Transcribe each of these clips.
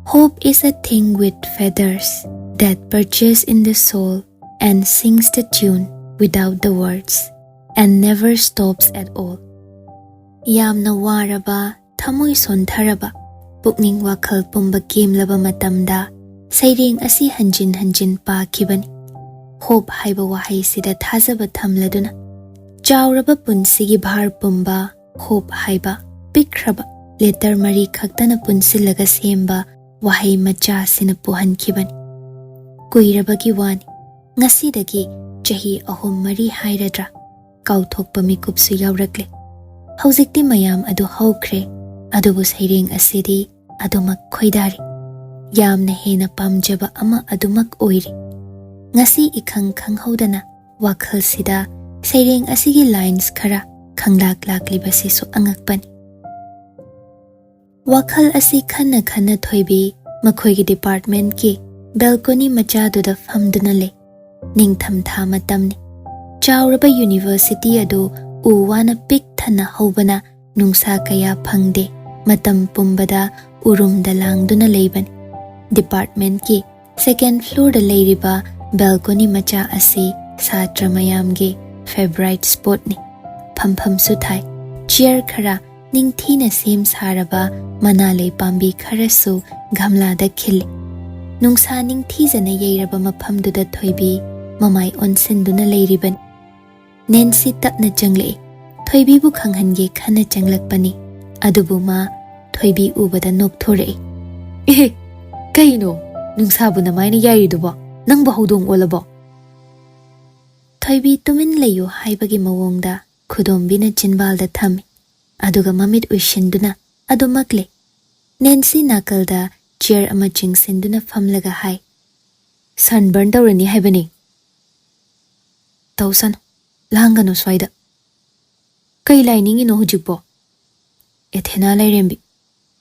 Hope is a thing with feathers that perches in the soul and sings the tune without the words and never stops at all. Yamna waraba, thamoy sontharaba, pukning wakhal pumba kimlaba matamda, sayring asi hanjin paakibani. Hope haiba wahay sida thazaba thamladuna. Chawraba punsigi bhar pumba, hope haiba, pikraba, letter mari khaktana punsilaga semba, wahay macha sina puhankibani. Kuirabagi wani, ngasidagi chahi ahum mari hairadra, kauthokpa mikupsu yawrakle. Hauzikti mayam adu haukre, adubu sayring asidi, adumak khoidari. Yamna hena pamjaba ama adumak oiri. Ngasi ikhang khanghaudana, wakhal sida, sayring asigi lines khara, khanglak libasisu angakpani. WakhaL asi khana thoibi, makhoigi department ki, balcony machaduda famduna le, ningtham tha matamni. Chawraba university adu uwana pik thana haubana, nungsa kaya phangde, matam pumbada urumda langduna leibani. Department ki second floor da leiriba balcony macha asi satra mayamge favorite spot ni. Phampham su thai, chair khara ningthina sem saraba manalei pambi kharasu gamla da khili. Nungsa ningthijana yeiraba maphamduda thoibi mamai onsenduna leiriban. Nancy tapna changle, thoibi bu khanghange khana changlakpani, adubu ma thoibi ubada nokthore. Kaino, nungsabu na may niyaridubo, nang bahudong olabo. Thoibi tumin layo haibagi mawongda, kudombi na chinbalda thami, aduga mamit uishinduna, adumakle. Nancy nakalda, chair ama chingsinduna famlaga hai. Sunburn dawrani haibani. Tausan, lahangano swaida. Kay lining ino hujigbo. Ethena lay rembi.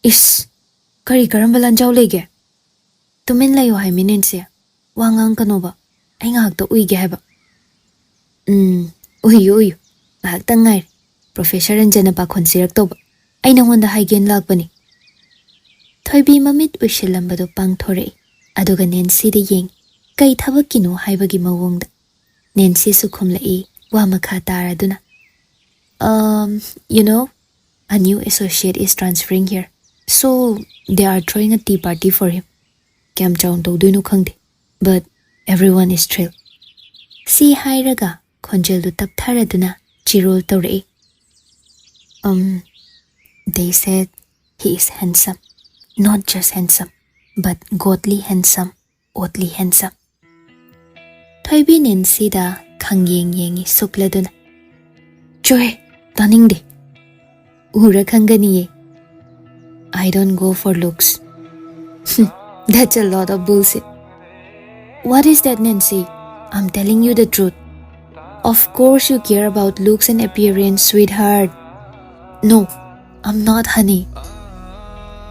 Is, kari karambalan jaw lege. Tumin layo hai minensia, wangang kanoba, ay ngahagto uige haiba. Uyo, mahagtang ngay, professor and dyan na pa konsirak toba, ay nangwanda hai gen lagbani. Thoibi mamit uishilambado pang thore, aduga Nancy de yeng, kay thabag kino haibagi mawongda. Nancy sukumlai, wamakha taraduna. You know, a new associate is transferring here, so they are throwing a tea party for him. Kiam chaun to duino khangde, but everyone is thrilled. Si hairaga, konjel du taptharaduna, chirol tawrei. They said he is handsome. Not just handsome, but godly handsome, oddly handsome. Thoibi Nancy da khangyeng yengi sukladuna. Joy, taningde. Ura khanganiye. I don't go for looks. That's a lot of bullshit. What is that, Nancy? I'm telling you the truth. Of course you care about looks and appearance, sweetheart. No, I'm not, honey.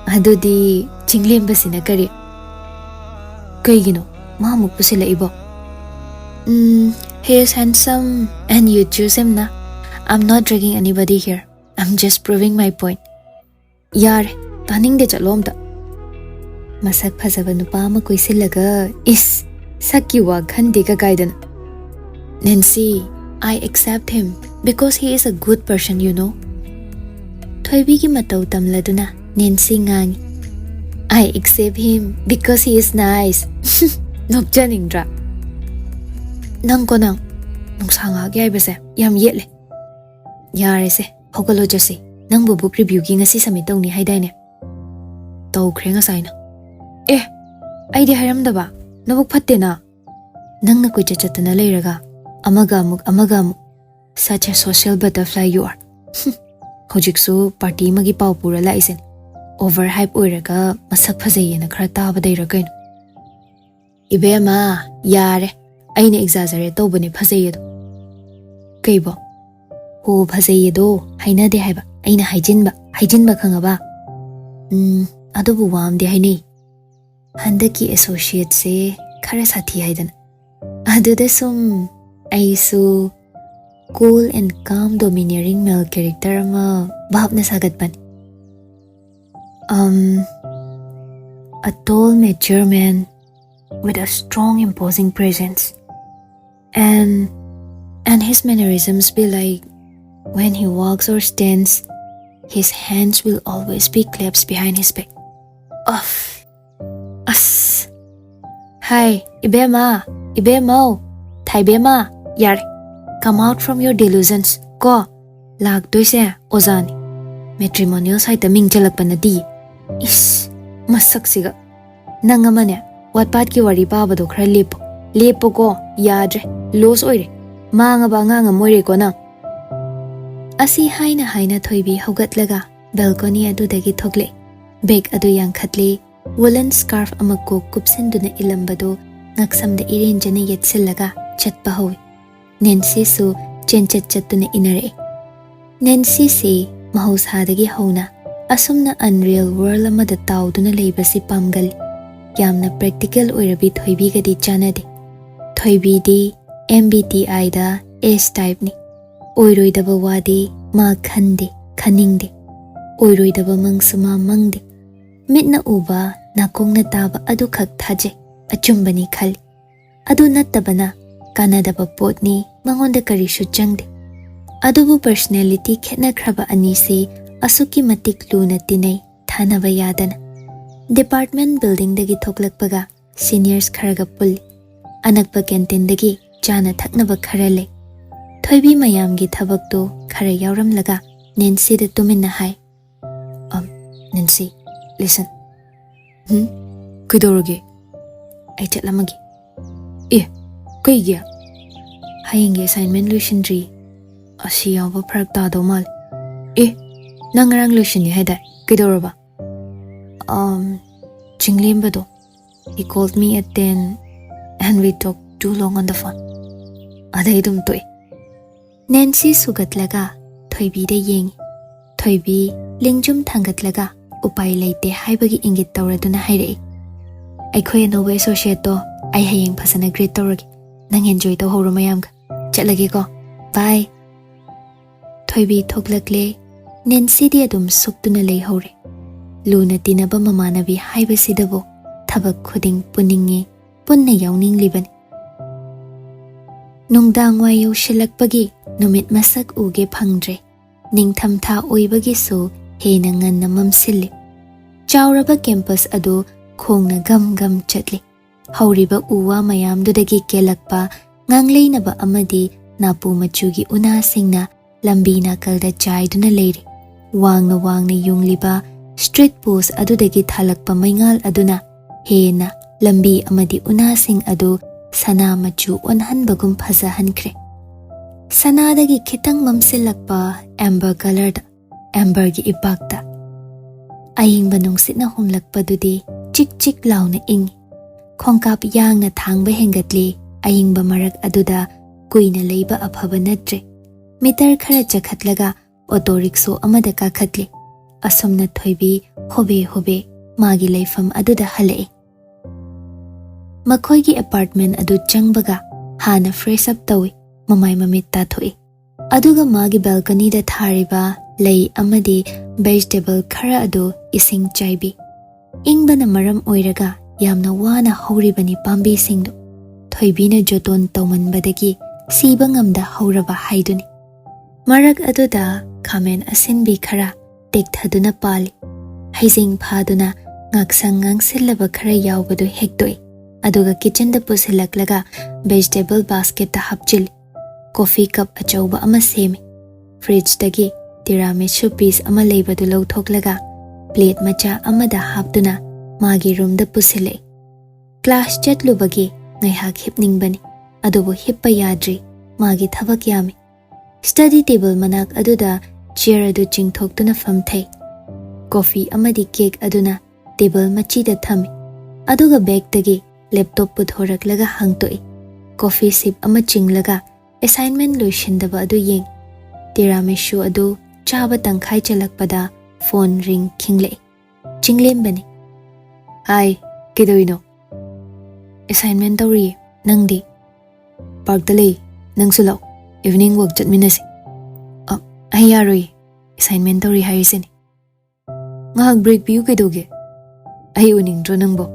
Adudi chinglemba sina kari. Kaygino, mahamuk pa sila ibo. He is handsome and you choose him na. I'm not dragging anybody here. I'm just proving my point. Yare, taning de chalom ta. Masak phazaba nupa ama koisilaga is sakki waghandi ka gaidana. Nancy, I accept him because he is a good person, you know. Thoibi ki mataw tamladuna, Nancy ngangi. I accept him because he is nice. Nokjaningdra. Nang ko nang sangag yay base yam yetle. Yare se hokalo jasi nang book review ki ngasi samitong ni haidai ne. Taw kre nga sai na. Ay di haramdaba, nabuk patte na. Nang nakoy chachatana layraga, amaga amuk. Such a social butterfly you are. Hojiksu party magi pau pura laisen. Overhype oiraga masak phazay na khara taba dayraga. Ibema, yare, ay na exaggerate to bani phazay do. Kaybo, ho phazay do, hay na de hayba, ay na hygiene ba kanga ba? Adobo wam de hay ni. Handaki associate se khara sathi haidan. Aduda sum aisu cool and calm domineering male character ma bhab na sagat ban. A tall, mature man with a strong, imposing presence. And his mannerisms be like, when he walks or stands, his hands will always be clasped behind his back. Uff. As. Hi, Ibema, Ibemo, Taibema, Yare. Come out from your delusions. Ko, lag doise, Ozani. Matrimonial site ming chalakpanadi. Is, masaksiga. Nangamane, what part ki wari baba do kra lepo. Lepo ko, yadre, los oire. Manga banganga moire ko na. Asi haina thoibi hogatlaga, balcony adudagi thogle. Bag adu yankhatli, woolen scarf amako kupsinduna ilambado, ngaksamda irenjana yetsillaga, chatpa howi. Nancy su chenchat chatuna inare. Nancy se mahausadagi hauna, asumna unreal world amada tauduna leibasi pamgal. Yamna practical oirabi thoibi gadi chanade. Thoibi di MBTI da S type ni. Oiroidaba wadi ma khande, khaningde. Oiroidaba mangsuma mangde. Mitna uba nakongna taba adu khak thaje, achumbani khali. Adu nattabana kanadaba potni mangonda karishu changde. Adubu personality khetna khraba ani se asuki matik luna tinai thanaba yadana. Department building dagi thoklakpaga seniors kharaga pulli. Anakpa canteen dagi chana thaknaba khara le. Thoibi mayamgi thabak to khara yauramlaga Nancy da tuminna hai. Nancy, listen. Kudoroge. Ay chatlamagi. Kay gya. Hayingi assignment lushindri. Asi yawba pharak tado mal. Nangarang lushini haida. Kudoroba. Chinglimba do. He called me at 10 and we talked too long on the phone. Aday dum toy. Nancy sugatlaga thoibi da yengi. Thoibi lingjum thangatlaga upai leite haibagi ingit tawraduna hairei. Aikhoy anoba associate to ai hayeng phasana greet tawragi. Nang enjoy to horo mayamga. Chatlagi ko. Bye. Thoibi thoklakle Nancy di adum suktuna lei hore. Luna tinaba mamanabi haibasidabo thabak khuding puningi punna yauning libani. Nungdang wayo shilakpagi numit masak uge phangdre. Ningthamtha oibagi so hena nganna mamsilli. Chauraba campus adu khongna gam chatli. Hauriba uwa mayamdudagi kelakpa ngangleinaba amadi napu machugi una singna lambi nakalda chaiduna leiri. Wangna yungliba street post adudagi thalakpa maingal aduna hena lambi amadi una sing adu sana machu onhanbagum phazahankre. Sanadagi khitang mamsilakpa amber colored amber gi ipakta. Ayingba nungsitna humlakpa dudi chik launa ingi. Khongkap yangna thangba hengatli ayingba marak aduda kuina leiba aphaba natre. Mitar khara chakhatlaga auto rickshaw amada kakhatli. Asomna thoibi hobe magi leifam aduda halai. Makhoigi apartment adu changbaga hana fresh up tawi mamai mamit ta thoi. Aduga magi balcony da thariba lei amadi vegetable khara adu ising chaibi. Ingbana maram oiraga yamna wana hauribani pambi singdu. Thoibina joton tawmanbadagi siba ngamda hauraba haiduni. Marak aduda khamen asinbi khara tekthaduna pali. Haizing phaduna ngaksang ngangsillaba khara yawbadu hektoi. Aduga kitchen da pusilaklaga vegetable basket da hapchil. Coffee cup achauba ama semi. Fridge dagi tiramisu piece ama leibadu lauthoklaga plate macha ama da hapduna magi room da pusilai. Class chatlubagi ngaihak hipningbani. Adubu hippa yadri magi thabak yami. Study table manak aduda chair adu chingthoktuna famthai. Coffee amadi cake aduna table machi da thami. Aduga bag dagi laptop puthoraklaga hangtoi. Coffee sip ama chinglaga assignment loishindaba adu yeng. Tiramisu adu chaba tangkhai chalakpada phone ring khinglei. Chinglembani. Hi, kidoino. Assignment tawri nangdi. Park dalay nangsulao. Evening work chatminasi. Ay yaroi. Assignment tawri harisini. Ngahag break piyu kidoge. Ai uningdro nangbo.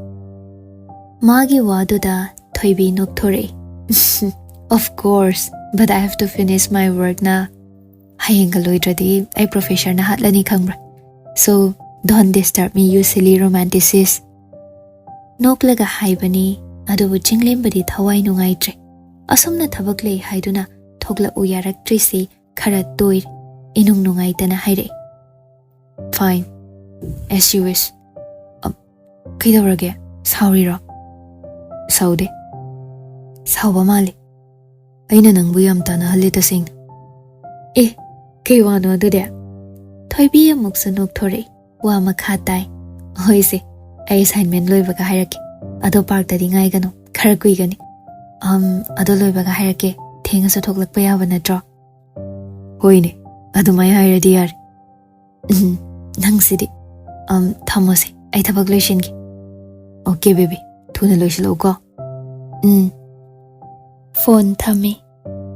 Magi waduda Thoibi nokthore. Of course, but I have to finish my work na. Hayeng loidradi ay professor na hatlani khangbra. So don't disturb me, you silly romanticist. Noklaga haibani adubu jinglembadi thawai nungaitre. Asumna thabak lei haiduna thogla uyarak si khara toir inung nungaitana haire. Fine, as you wish. Kaidawarage, sorry ro. Saude. Sauba mali. Aina nangbu yam tana halita sing. Kay wano adude. Thoibi amuksa nokthore. Wa makhatai. Hoise. Ay assignment loibaga hairake. Ado park tadi ngai gano. Khara kui gani. Ado loibaga hairake. Thenga sa thoklakpa yaba natro. Hoine. Ado mai hairadi yar. Nang sidi. Thamose. Ay thabak loishingi. Okay baby. Thuna loisilo ko. Phone thami.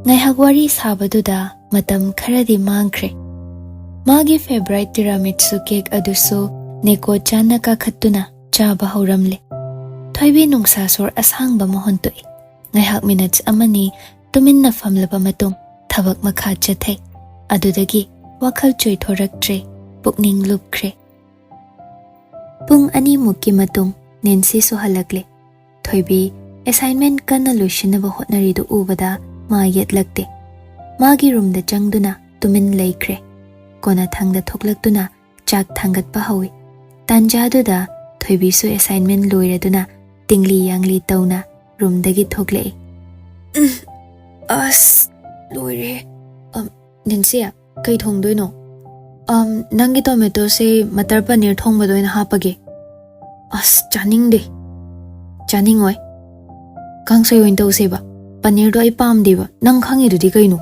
Ngai hagwari sabaduda matam kharadi mangkhre. Magi favorite tiramisu cake aduso neko chana ka khatuna chaba hauramle. Thoibi nungsa sor asangba mohontoi. Ngai hak minutes amani tuminna famlaba matung thabak makha chathai. Adudagi WakhaL choi thoraktre pukning lupkhre. Pung ani mukki matung Nancy so halakle. Thoibi assignment kana loishinaba hotnaridu ubada ma yetlakte. Magi room da changduna tumin laikre. Kona thangda thoklaktuna chak thangat pa hawi. Tanjaduda Thoibi so assignment loiraduna tingli yangli tauna room dagi thoklei. As loire. Nancy kai thongdoino. Nangi tomato se matar paneer thongbadoina hapage. As chaning de. Chaning oi. Kangsoy oin tawseba. Paneer do ay pamdiba. Nang khangirudi kaino.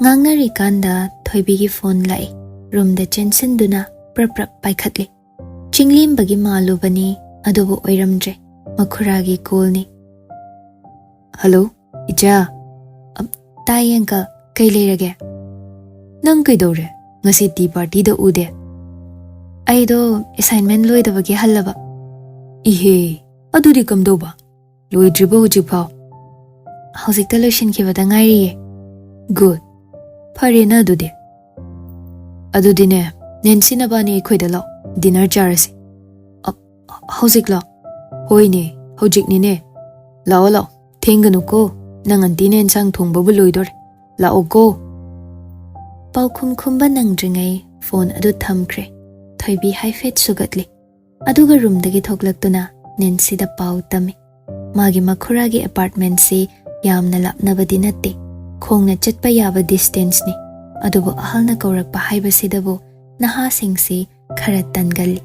Ngangnari kanda Thoibi gi phone lai. Room da chensen duna prap paikhatli. Chinglim bagi malu bani adubu oiramdre. Makhuragi call ni. Hello, Ija. Tai uncle, kai leirage. Nang kai dore. Ngasi tea party da ude. Ai do assignment loidabagi hallaba. Ihe, adudi kamdoba. Loidriba hujipao. Hausikta loishinkibada ngairiye. Good. Phare na adude. Adudine, Nancy na bani ikhoida lao. Dinner charasi. Hausik lao. Hoine, haujik ni ne. Lao. Thenganu ko. Nangantine ensang thongbabu loidore. Lao ko. Paukhum khumba nangdringai phone adu thamkhre. Thoibi haifet sugatli. Aduga room dagi thoklaktuna Nancy da pau tami. Magi makhuragi apartment se yamna lapnabadi natte. Khongna chatpa yaba distance ni. Adubu ahalna kaurakpa haiba sidabu naha singsi khara tangali.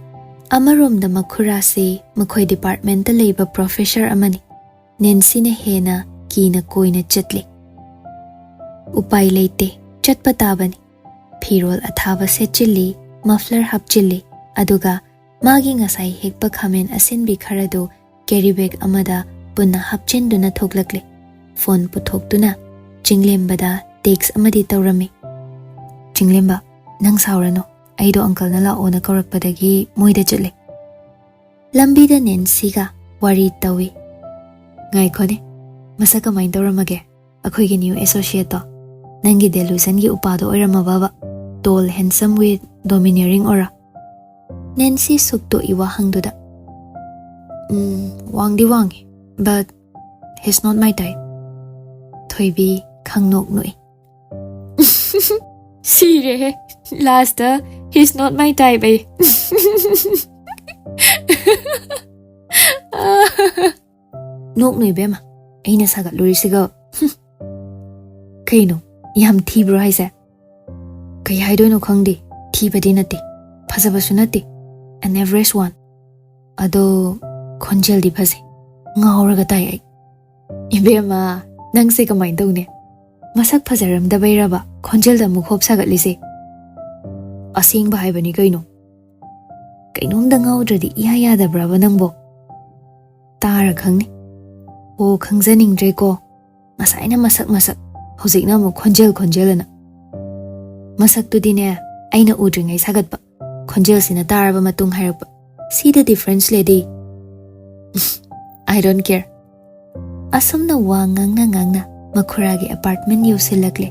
Amarom da makhura se makhoi department da leiba professor amani. Nancy na hena kina koina chatli. Upai leite chatpa tabani. Phirol athaba setchili, muffler hapchili. Aduga magi ngasai hekpa khamen asinbi kharado carry bag amada punna hapchenduna thoklakle. Phone puthoktuna chinglembada text amadi tawrami. Chinglemba, nang saurano. Aido uncle na lao na kaurakpadagi moida chatle. Lambida Nancy ga wari tawi. Ngai khone, masaka main tawramage. Akhoi gi new associate to. Nangi delusion gi upado oiramababa. Tall, handsome with domineering aura. Nancy sukto iwa hangduda. Wangdi wangi, but he's not my type. Thoibi khangnok noi. Sire, last he's not my type eh. Nok noi bema, aina sagat lurisiga. Kaino, yam thibro haise. Kay haidoino khangdi, thibadi nati, phasabasu nati, an average one. Ado khonjel di phase, ngauraga tai ai. Ibema, nang se kamai dawne. Masak phasaram da bairaba, khonjel da mukhop sagat lise. Asing ba haibani kaino. Kainom da ngaudradi iya da braba nangbo. Tara khangni. O khangzaning dre ko. Masaina masak. Hozikna mu khonjel na. Masak tu dine aina udringai sagatpa. Khonjel sina taraba matung hairpa. See the difference, lady. I don't care. Asumna wa ngangna makhuragi apartment yusilakle.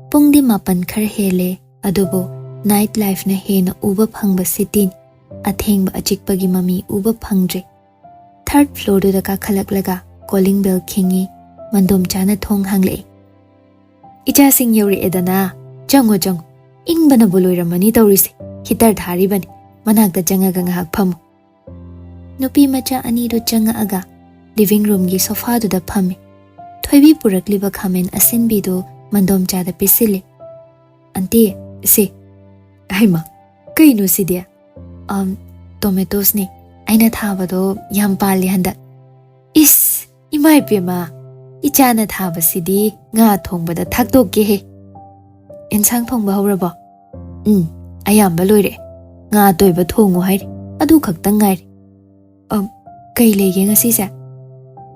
Pungdi mapan khar hele adubo night life na hena uba phangba sitin athengba achikpagi mami uba phangdre. Third floor du da ka khalaklaga calling bell khingi mandom chana thong hangle. Icha sing yori edana jango ingbana boloiramani tawrise hitar thari bani manakta jangaga ngahak phamu. Nupi macha ani do janga aga living room gi sofa du da phame. Thoibi purakliba khamen asinbi do mandom cha da pisile. Auntie se aima kaino sidia tomatoes ne aina thaba do yam pali handa. Is imai pema ichana thaba sidi nga thongba da thakdok ge he. Insang thongba hawraba. Ayamba loire. Nga toiba thongu hairi. Adu khaktang ngairi. Kai lege ngasi sa.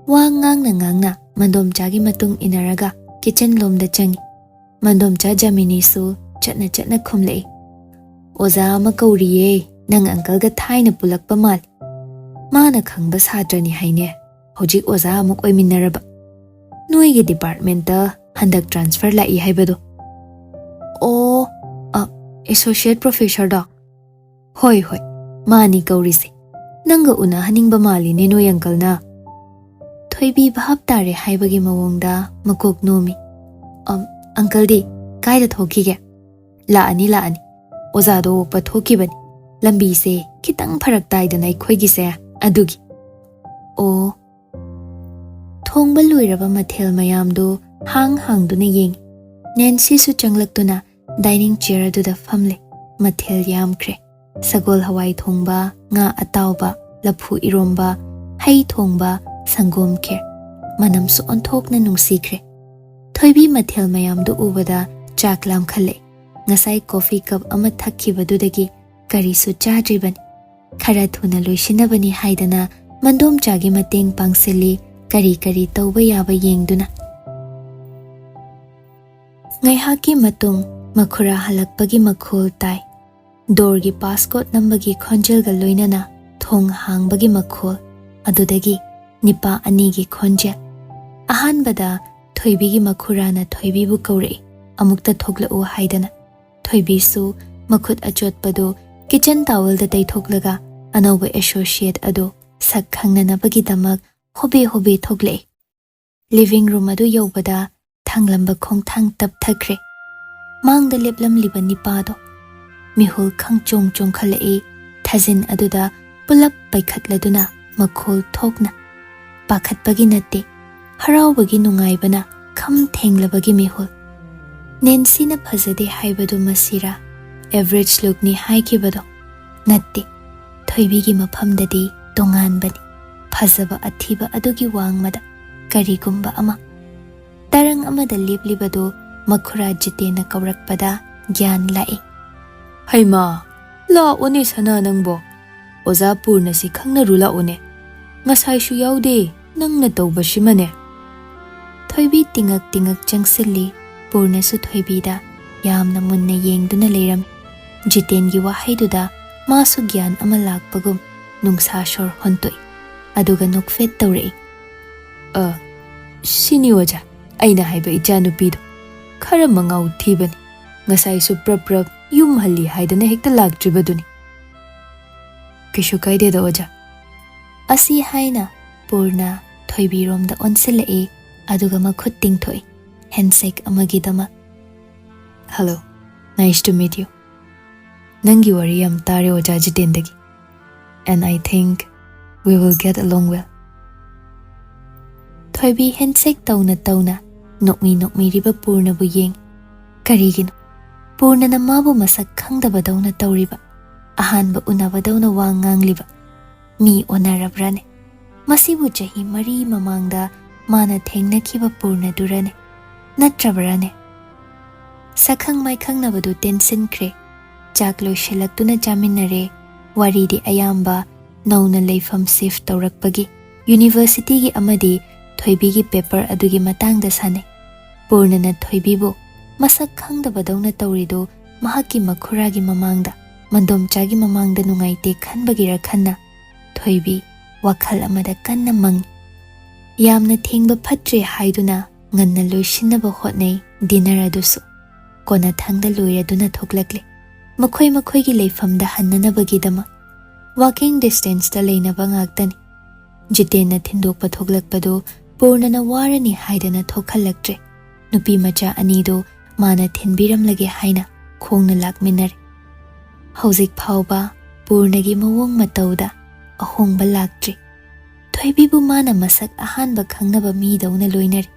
Wa ngangna mandom cha gi matung inaraga kitchen lom da changi. Mandom cha jamini su chatna khumlei. Oza ma kauriye nang uncle ga thaina pulakpa mal. Mana khangba sadrani haine. Hojik oza amuk oiminaraba. Noi gi department da handak transfer lai haibado. Oh, associate professor da. Hoi, mani kaurise. Nanga una haningba mali ne noi uncle na. Thoibi bhab tare haibagi mawongda makok nomi. Uncle di, kaida thoki ge? Laani. Oza do pa thoki bani. Lambi se kitang pharak taidana ikhoi gi se adugi. Oh. Thongba loiraba mathel mayam do hang du na yeng. Nancy su changlak dining chair du da famle. Mathel yam kre. Sagol hawai thongba, nga atawba, laphu iromba, hai thongba, sangom kher. Manam su onthok na nungsikre. Thoibi mathel mayam do ubada chak lam khale. Ngasai coffee cup ama thakhiba dudagi kari su chadriban. Khara thuna loisinabani haidana mandom chagi mateng pangsili kari tawba yaba yengduna. Ngaihaki matung makhura halakpagi makhol tai. Dorgi passport nambagi khonjel ga loinana thong hangbagi makhol adudagi nipa anigi khonjel. Ahanbada thoibigi makhurana thoibibu kaurei amukta thokla o haidana. Thoibi su makhut achotpado kitchen towel da tai thoklaga anauba associate ado sak khangnanabagi damak hobe thoklei. Living room adu yobada thanglamba khongthang tap thakre. Mangda leplam liba nipado mihul khang chong khalei thazin aduda pulap paikhatladuna makhol thokna pakhatpagi natte harawbagi nungaibana kham thenglabagi mihul. Nancy na phazade haibadu masira average look ni haikibado natte thoibigi maphamdadi tongan bani phazaba athiba adugi wangmada karigumba ama tarang amada liblibado makhura jitena kawrakpada gyan lai. Haima la oni sana nangbo oza purna si khangna rula one ngasai shu yaude nangna tawba shimane. Thoibi tingak changsilli purna su thoibi da yamna munna yengduna leiram. Jiten gi wahaiduda masu gyan ama lakpagum nungsa shor hontoi aduga nokfet tawrei. Sini oja aina haiba ichanupido khara mangau thibani ngasai su prap yum halli haidana hekta laktribaduni. Kishu kaide da oja. Asi haina purna thoibi romda onsilai aduga makhut tingthoi handshake amagidama. Hello, nice to meet you. Nangi wari am tare oja jitendagi and I think we will get along well. Thoibi handshake tauna nokmi riba purna bu yeng. Karigino purna na mabu masak khangdaba dauna tawriba ahanba unaba dauna wangangliba mi onarabrane. Masibu chahi mari mamangda mana thengnakiba purna durane natrabrane. Sakhang mai khangnabadu tension kre chaklo shelaktuna chaminare wari di ayamba nauna leifam shift tawrakpagi university gi amadi thoibi gi paper adugi matangda sane. Purna na thoibibo masak khangdaba dauna tawrido mahaki makhuragi mamangda ꯃꯟꯗꯣꯝꯆꯥꯒꯤ ꯃꯃꯥꯡꯗ ꯅꯨꯡꯉꯥꯏꯇꯦ ꯈꯟꯕꯒꯤꯔ ꯈꯟꯅ ꯊꯣꯏꯕꯤ ꯋꯥꯈꯜ ꯑꯃꯗ ꯀꯟꯅ ꯃꯪꯉꯤ꯫ ꯌꯥꯝꯅ ꯊꯦꯡꯕ ꯐꯠꯇ꯭ꯔꯦ ꯍꯥꯏꯗꯨꯅ ꯉꯟꯅ ꯂꯣꯏꯁꯤꯟꯅꯕ ꯍꯣꯠꯅꯩ ꯗꯤꯅꯔ ꯑꯗꯨꯁꯨ꯫ ꯀꯣꯟꯅꯊꯪꯗ ꯂꯣꯏꯔꯗꯨꯅ ꯊꯣꯛꯂꯛꯂꯦ ꯃꯈꯣꯏ ꯃꯈꯣꯏꯒꯤ ꯂꯩꯐꯝꯗ ꯍꯟꯅꯅꯕꯒꯤꯗꯃꯛ꯫ ꯋꯥꯀꯤꯡ ꯗꯤꯁꯇꯦꯟꯁꯇ ꯂꯩꯅꯕ ꯉꯥꯛꯇꯅꯤ꯫ ꯖꯤꯇꯦꯟꯅ ꯊꯤꯟꯗꯣꯛꯄ ꯊꯣꯛꯂꯛꯄꯗꯨ ꯄꯨꯔꯅꯅ ꯋꯥꯔꯅꯤ ꯍꯥꯏꯗꯅ ꯊꯣꯛꯍꯜꯂꯛꯇ꯭ꯔꯦ꯫ ꯅꯨꯄꯤ ꯃꯆꯥ ꯑꯅꯤꯗꯨ ꯃꯥꯅ ꯊꯤꯟꯕꯤꯔꯝꯂꯒꯦ ꯍꯥꯏꯅ ꯈꯣꯡꯅ ꯂꯥꯛꯃꯤꯟꯅꯔꯦ꯫ ꯍꯧꯖꯤꯛ ꯐꯥꯎꯕ ꯄꯨꯔꯅꯒꯤ ꯃꯑꯣꯡ ꯃꯇꯧꯗ ꯑꯍꯣꯡꯕ ꯂꯥꯛꯇ꯭ꯔꯤ꯫ ꯊꯣꯏꯕꯤꯕꯨ ꯃꯥꯅ ꯃꯁꯛ ꯑꯍꯥꯟꯕ ꯈꯪꯅꯕ ꯃꯤꯗꯧꯅ ꯂꯣꯏꯅꯔꯤ꯫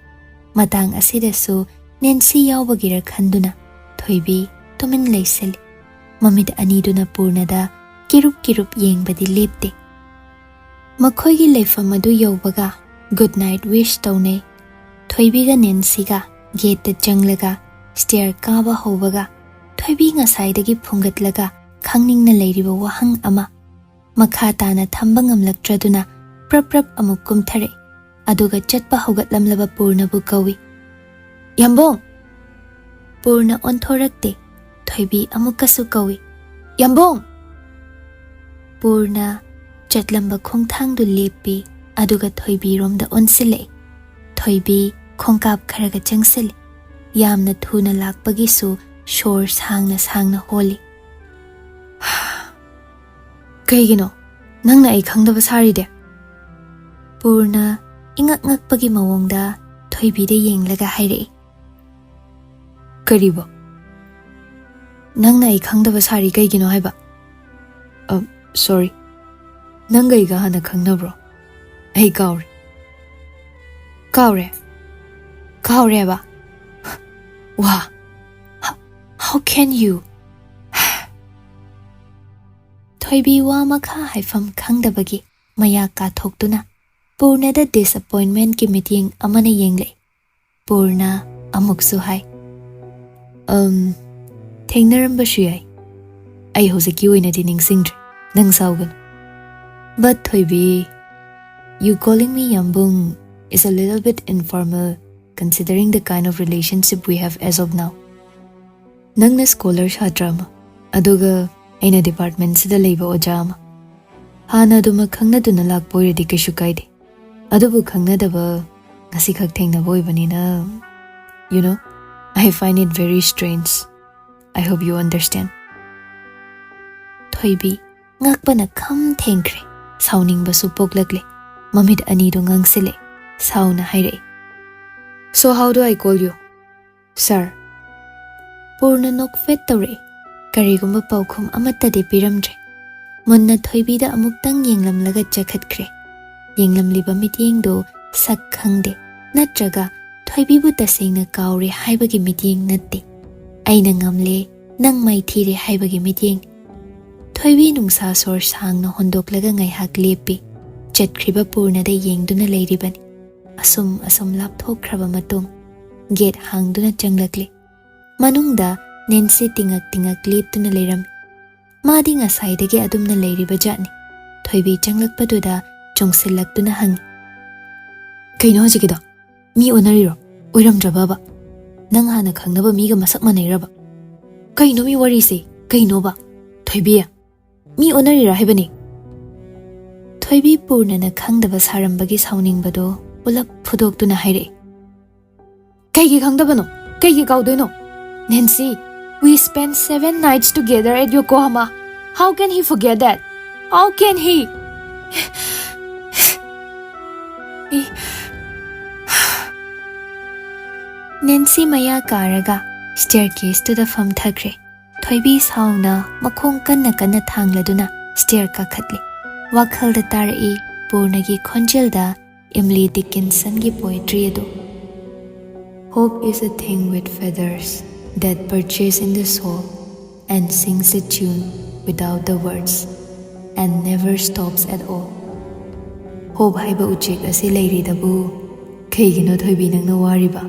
ꯃꯇꯥꯡ ꯑꯁꯤꯗꯁꯨ ꯅꯦꯟꯁꯤ ꯌꯥꯎꯕꯒꯤꯔ ꯈꯟꯗꯨꯅ ꯊꯣꯏꯕꯤ ꯇꯨꯃꯤꯟ ꯂꯩꯁꯤꯜꯂꯤ꯫ ꯃꯃꯤꯠ ꯑꯅꯤꯗꯨꯅ ꯄꯨꯔꯅꯗ ꯀꯤꯔꯨꯞ ꯀꯤꯔꯨꯞ ꯌꯦꯡꯕꯗꯤ ꯂꯦꯞꯇꯦ꯫ ꯃꯈꯣꯏꯒꯤ ꯂꯩꯐꯝ ꯑꯗꯨ ꯌꯧꯕꯒ ꯒꯨꯗ ꯅꯥꯏꯠ ꯋꯤꯁ ꯇꯧꯅꯩ꯫ ꯊꯣꯏꯕꯤꯒ ꯅꯦꯟꯁꯤꯒ ꯒꯦꯠꯇ ꯆꯪꯂꯒ ꯁ꯭ꯇꯦꯌꯔ ꯀꯥꯕ ꯍꯧꯕꯒ ꯊꯣꯏꯕꯤ ꯉꯁꯥꯏꯗꯒꯤ ꯐꯨꯡꯒꯠꯂꯒ ꯈꯪꯅꯤꯡꯅ ꯂꯩꯔꯤꯕ ꯋꯥꯍꯪ ꯑꯃ ꯃꯈꯥ ꯇꯥꯅ ꯊꯝꯕ ꯉꯝꯂꯛꯇ꯭ꯔꯗꯨꯅ ꯄ꯭ꯔꯞ ꯄ꯭ꯔꯞ ꯑꯃꯨꯛ ꯀꯨꯝꯊꯔꯛꯏ꯫ ꯑꯗꯨꯒ ꯆꯠꯄ ꯍꯧꯒꯠꯂꯝꯂꯕ ꯄꯨꯔꯅꯕꯨ ꯀꯧꯏ꯫ ꯌꯥꯝꯕꯣꯡ! ꯄꯨꯔꯅ ꯑꯣꯟꯊꯣꯔꯛꯇꯦ꯫ ꯊꯣꯏꯕꯤ ꯑꯃꯨꯛꯀꯁꯨ ꯀꯧꯏ꯫ ꯌꯥꯝꯕꯣꯡ! ꯄꯨꯔꯅ ꯆꯠꯂꯝꯕ ꯈꯣꯡꯊꯥꯡꯗꯨ ꯂꯦꯞꯄꯤ ꯑꯗꯨꯒ ꯊꯣꯏꯕꯤꯔꯣꯝꯗ ꯑꯣꯟꯁꯤꯜꯂꯛꯏ꯫ ꯊꯣꯏꯕꯤ ꯈꯣꯡꯀꯥꯞ ꯈꯔꯒ ꯆꯪꯁꯤꯜꯂꯤ꯫ ꯌꯥꯝꯅ ꯊꯨꯅ ꯂꯥꯛꯄꯒꯤꯁꯨ ꯁꯣꯔ ꯁꯥꯡꯅ ꯁꯥꯡꯅ ꯍꯣꯜꯂꯤ꯫ ꯀꯩꯒꯤꯅꯣ ꯅꯪꯅ ꯑꯩ ꯈꯪꯗꯕ ꯁꯥꯔꯤꯗꯦ? ꯄꯨꯔꯅ ꯏꯉꯛ ꯉꯛꯄꯒꯤ ꯃꯑꯣꯡꯗ ꯊꯣꯏꯕꯤꯗ ꯌꯦꯡꯂꯒ ꯍꯥꯏꯔꯛꯏ꯫ ꯀꯔꯤꯕꯣ? ꯅꯪꯅ ꯑꯩ ꯈꯪꯗꯕ ꯁꯥꯔꯤ ꯀꯩꯒꯤꯅꯣ ꯍꯥꯏꯕ? ꯁꯣꯔꯤ, ꯅꯪꯒ ꯑꯩꯒ ꯍꯥꯟꯅ ꯈꯪꯅꯕ꯭ꯔꯣ? ꯑꯩ ꯀꯥꯎꯔꯦ꯫ ꯀꯥꯎꯔꯦ? ꯀꯥꯎꯔꯦ ꯍꯥꯏꯕ? ꯋꯥ! How can you? ꯊꯣꯏꯕꯤ ꯋꯥ ꯃꯈꯥ ꯍꯥꯏꯐꯝ ꯈꯪꯗꯕꯒꯤ ꯃꯌꯥ ꯀꯥꯊꯣꯛꯇꯨꯅ ꯄꯨꯔꯅꯗ ꯗꯤꯁꯑꯄꯣꯏꯟꯃꯦꯟꯠꯀꯤ ꯃꯤꯠꯌꯦꯡ ꯑꯃꯅ ꯌꯦꯡꯂꯛꯏ꯫ ꯄꯨꯔꯅ ꯑꯃꯨꯛꯁꯨ ꯍꯥꯏ, ꯊꯦꯡꯅꯔꯝꯕꯁꯨ ꯌꯥꯏ꯫ ꯑꯩ ꯍꯧꯖꯤꯛꯀꯤ ꯑꯣꯏꯅꯗꯤ ꯅꯤꯡꯁꯤꯡꯗ꯭ꯔꯦ, ꯅꯪ ꯁꯥꯎꯒꯅꯨ꯫ But Thoibi, you calling me Yambung is a little bit informal considering the kind of relationship we have as of now. Nangna scholar shatra ama, aduga aina department sida leiba oja ama. Hana aduma khangnaduna lakpa oiradi kaisu kaide. Adubu khangnadaba ngasi khak thengnaba oibanina, you know, I find it very strange. I hope you understand. Thoibi ngakpana kham thengkre, sauningbasu poklakle, mamit anidu ngangsile, sauna haire. So how do I call you? Sir. Purna nokfet tawre, karigumba paukhum amattadi piramdre. Munna Thoibida amuktang yenglamlaga jakhatkre. Yenglamliba mityengdo sak khangde, natraga Thoibibu tasengna kaure haibagi mityeng natte. Aina ngamle, nang maithire haibagi mityeng. Thoibi nungsa sor sangna hondoklaga ngaihak lepi, chatkriba Purnada yengduna leiribani. Asum lapthokraba matung, gate hangduna changlakle. Manungda Nancy tingak leptuna leiram. Madi ngasaidagi adumna leiriba jatni. Thoibi changlakpaduda chongsillaktuna hangi. Kaino hajikida? Mi onariro? Oiramdraba ba? Nang hana khangnaba miga masak manairaba? Kaino mi warise? Kaino ba? Thoibi, mi onarira haibani? Thoibi Purnana khangdaba sarambagi sauningbado ulap phudoktuna haire. Kaigi khangdabano? Kaigi kaudoino? Nancy, we spent 7 nights together at Yokohama. How can he forget that? How can he? Nancy maya karaga staircase to the fam thakre. Thoibi sauna makhong kanna thangladuna stair kakhatli. WakhaL da tarai Purnagi khonjelda Emily Dickinson gi poetry adu. Hope is a thing with feathers that perches in the soul and sings a tune without the words and never stops at all. Hope haiba uchek asi leiridabu kaigino Thoibi nangna wariba.